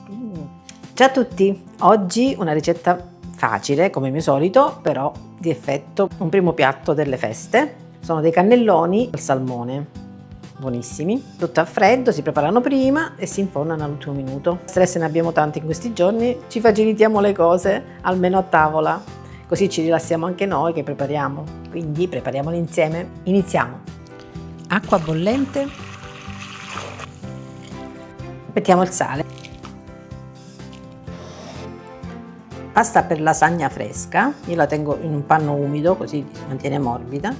Ciao a tutti, oggi una ricetta facile come mio solito, però di effetto, un primo piatto delle feste. Sono dei cannelloni al salmone, buonissimi, tutto a freddo, si preparano prima e si infornano all'ultimo minuto. Stress ne abbiamo tanti in questi giorni, ci facilitiamo le cose, almeno a tavola, così ci rilassiamo anche noi che prepariamo. Quindi prepariamoli insieme. Iniziamo. Acqua bollente, mettiamo il sale. Pasta per lasagna fresca, io la tengo in un panno umido così si mantiene morbida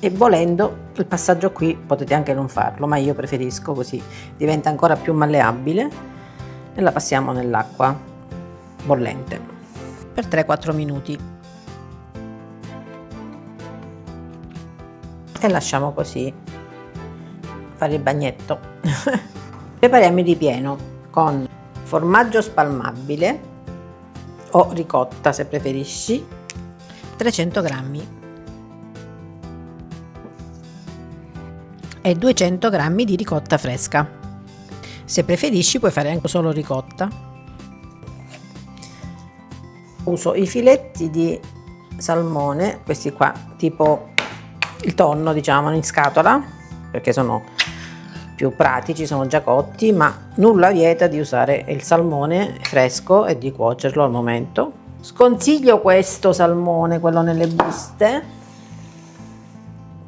e volendo il passaggio qui potete anche non farlo, ma io preferisco così diventa ancora più malleabile e la passiamo nell'acqua bollente per 3-4 minuti e lasciamo così fare il bagnetto. Prepariamo il ripieno con formaggio spalmabile o ricotta se preferisci, 300 grammi e 200 grammi di ricotta fresca. Se preferisci puoi fare anche solo ricotta. Uso i filetti di salmone, questi qua tipo il tonno diciamo in scatola, perché sono più pratici, sono già cotti, ma nulla vieta di usare il salmone fresco e di cuocerlo al momento. Sconsiglio questo salmone, quello nelle buste,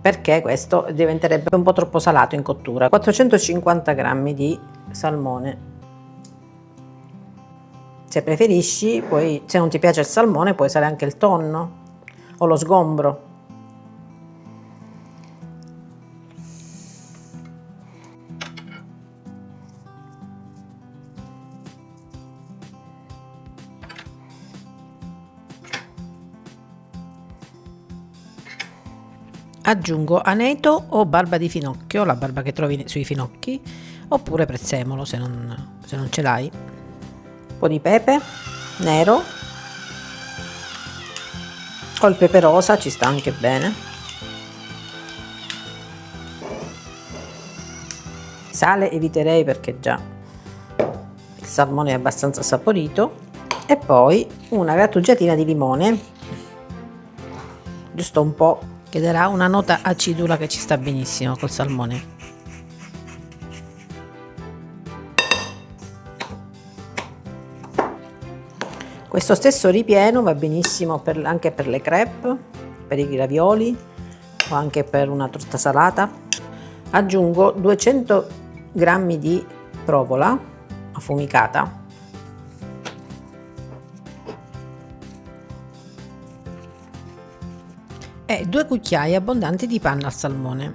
perché questo diventerebbe un po' troppo salato in cottura. 450 grammi di salmone. Se preferisci, poi se non ti piace il salmone puoi usare anche il tonno o lo sgombro. Aggiungo aneto o barba di finocchio, la barba che trovi sui finocchi, oppure prezzemolo se non ce l'hai. Un po' di pepe nero o il pepe rosa ci sta anche bene. Sale eviterei perché già il salmone è abbastanza saporito. E poi una grattugiatina di limone, giusto un po', che darà una nota acidula che ci sta benissimo col salmone. Questo stesso ripieno va benissimo anche per le crêpe, per i ravioli o anche per una torta salata. Aggiungo 200 grammi di provola affumicata e 2 cucchiai abbondanti di panna al salmone.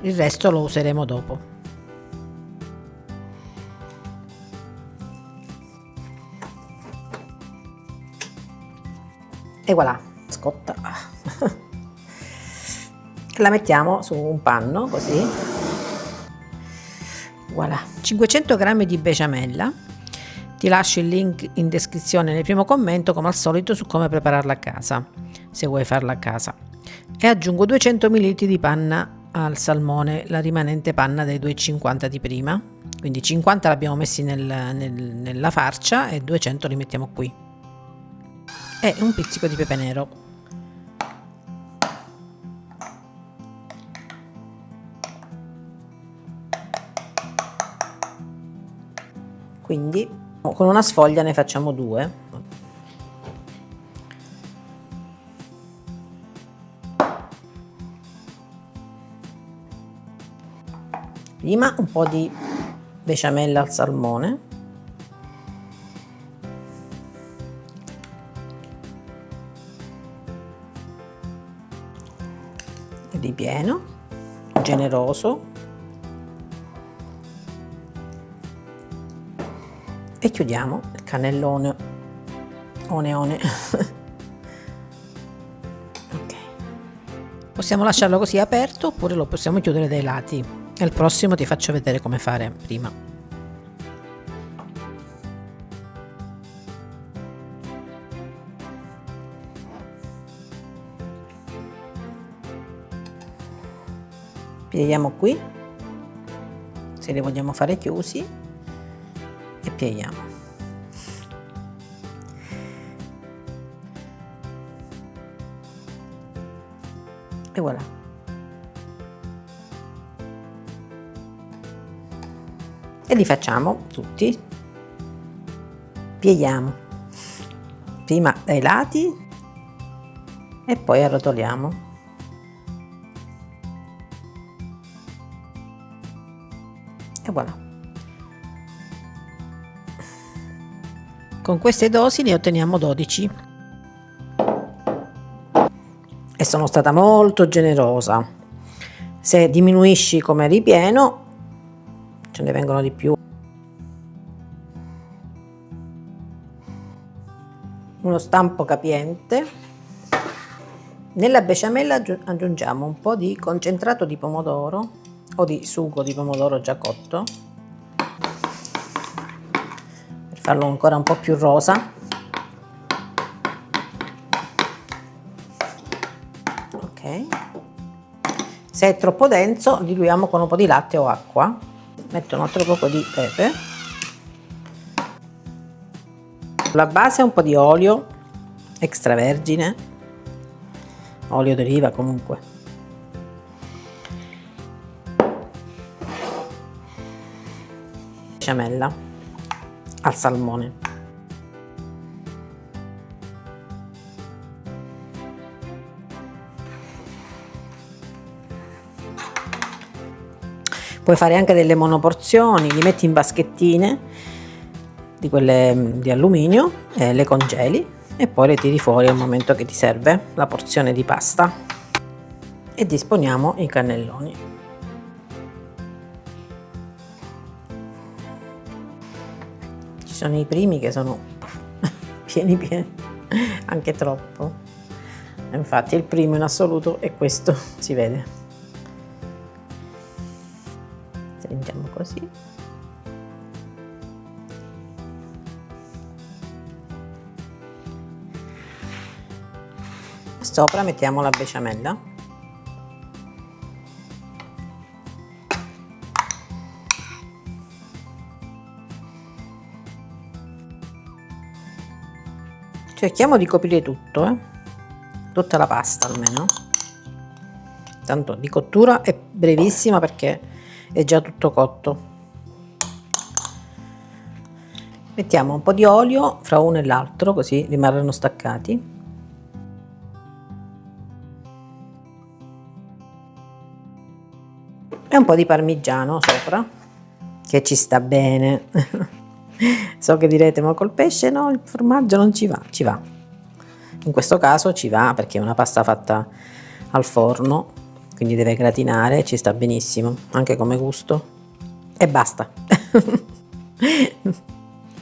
Il resto lo useremo dopo. E voilà, scotta. La mettiamo su un panno così. Voilà, 500 grammi di besciamella. Ti lascio il link in descrizione nel primo commento come al solito su come prepararla a casa, se vuoi farla a casa. E aggiungo 200 ml di panna al salmone, la rimanente panna dei 250 di prima, quindi 50 l'abbiamo messi nella farcia e 200 li mettiamo qui. E un pizzico di pepe nero. Quindi con una sfoglia ne facciamo 2. Prima un po' di besciamella al salmone. Ripieno generoso. E chiudiamo il cannellone oneone. Ok, possiamo lasciarlo così aperto oppure lo possiamo chiudere dai lati e al prossimo ti faccio vedere come fare prima. Pieghiamo qui se li vogliamo fare chiusi pieghiamo. E voilà. E li facciamo tutti. Pieghiamo prima dai lati e poi arrotoliamo. E voilà. Con queste dosi ne otteniamo 12 e sono stata molto generosa. Se diminuisci come ripieno ce ne vengono di più. Uno stampo capiente. Nella besciamella aggiungiamo un po' di concentrato di pomodoro o di sugo di pomodoro già cotto per farlo ancora un po' più rosa. Ok, se è troppo denso diluiamo con un po' di latte o acqua. Metto un altro poco di pepe. La base è un po' di olio extravergine, olio d'oliva comunque. Besciamella al salmone. Puoi fare anche delle monoporzioni, li metti in baschettine di quelle di alluminio, le congeli e poi le tiri fuori al momento che ti serve la porzione di pasta e disponiamo i cannelloni. Ci sono i primi che sono pieni, anche troppo. Infatti il primo in assoluto è questo, si vede. Stringiamo così. Sopra mettiamo la besciamella. Cerchiamo di coprire tutto, tutta la pasta almeno. Tanto di cottura è brevissima perché è già tutto cotto. Mettiamo un po' di olio fra uno e l'altro così rimarranno staccati. E un po' di parmigiano sopra, che ci sta bene. So che direte, ma col pesce no, il formaggio non ci va. Ci va. In questo caso ci va perché è una pasta fatta al forno, quindi deve gratinare, ci sta benissimo, anche come gusto. E basta.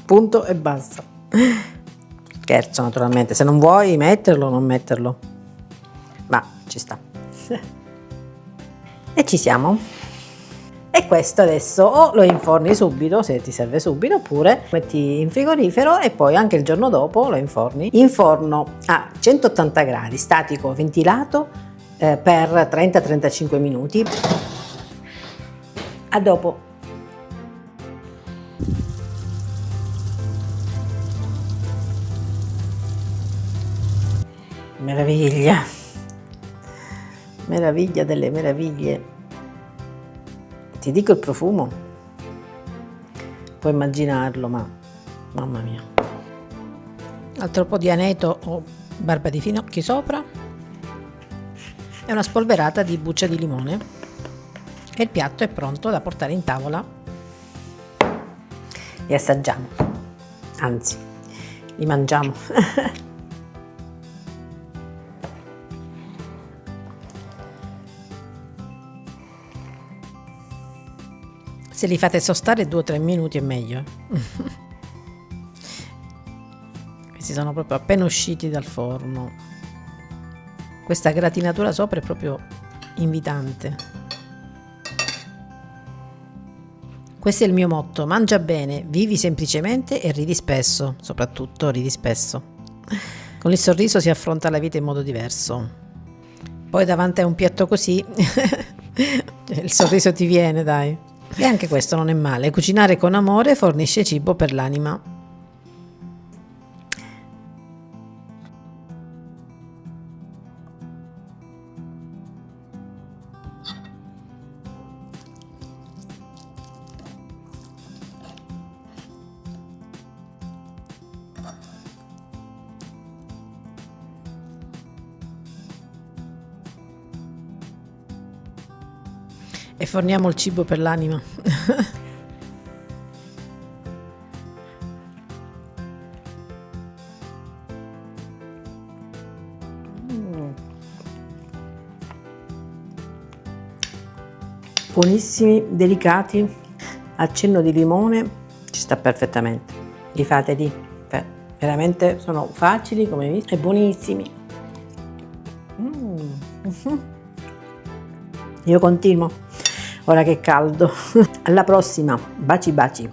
Punto e basta. Scherzo naturalmente, se non vuoi metterlo, non metterlo. Ma ci sta. E ci siamo. E questo adesso o lo inforni subito se ti serve subito oppure metti in frigorifero e poi anche il giorno dopo lo inforni in forno a 180 gradi statico ventilato per 30-35 minuti. A dopo. Meraviglia, meraviglia delle meraviglie. Ti dico il profumo, puoi immaginarlo, ma mamma mia. Altro po' di aneto o barba di finocchi sopra e una spolverata di buccia di limone e il piatto è pronto da portare in tavola. Li assaggiamo, anzi li mangiamo. Se li fate sostare 2-3 minuti è meglio. Questi sono proprio appena usciti dal forno. Questa gratinatura sopra è proprio invitante. Questo è il mio motto: mangia bene, vivi semplicemente e ridi spesso, soprattutto ridi spesso. Con il sorriso si affronta la vita in modo diverso. Poi davanti a un piatto così il sorriso ti viene, dai. E anche questo non è male. Cucinare con amore fornisce cibo per l'anima. E forniamo il cibo per l'anima. Buonissimi, delicati, accenno di limone, ci sta perfettamente. Li fate lì, veramente sono facili come visto e buonissimi. Io continuo, ora che è caldo. Alla prossima, baci baci.